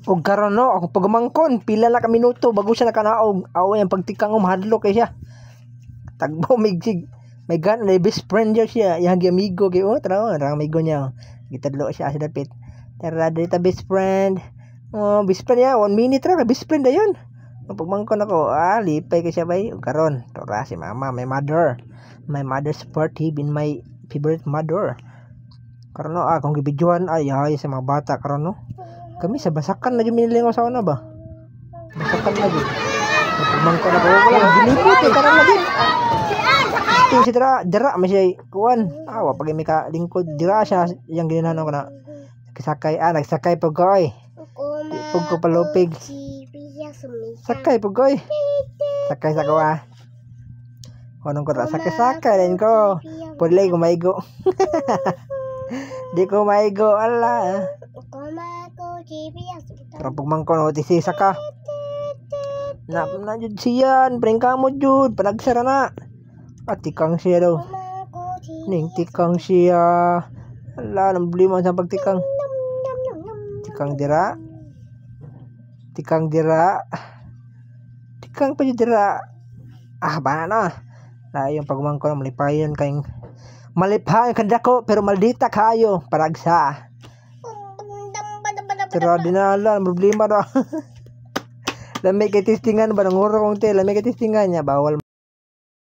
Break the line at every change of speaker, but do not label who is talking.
O karon no, ako pagumangkon, pila na ka minuto bago siya nakanaog. Aw yang pagtikang mahadlok kay siya. Tagbo migsig. May gan na best friend siya, yang amigo kay tara amigo niya. Gitadlo siya sa dapit. Tara dito best friend. Oh, best friend ya, 1 minute ra best friend dayon. Pagmangkon ako, lipay kay siya bay. Karon, tora si mama, my mother. My mother's party been my favorite mother. Karon no, kung gibidyohan ay sa mga bata karon no. Kami sa basakan na yung minilingaw sa una ba? Basakan na yun. Pagmangkon ako, wala gilipot karon na din. Ting si dira masya kuan. Pag may ka lingkod dira siya yang ginanong ko na sakay nagsakay pugoy. Pug ko palupig. Sakay pugoy. Sakay sa kuha. Konong ko sakay din ko. Pudlay ko maigo. Di ko maigo ala. Pero pagmangkon o tisisa ka. Na jud siyan, pringka mo jud, panagsara na. Tikang siya daw. Ning tikang siya. Ala, nang problema sa pagtikang. Tikang dira. Tikang dira. Tikang pa dira. Bana na. Yung pagmangkon malipayon kayong malipayon kadako pero maldita kayo paragsa. Pero dinala, problema daw. Lamay kay testingan ba nang uro kong te, lamay kay testingan niya bawal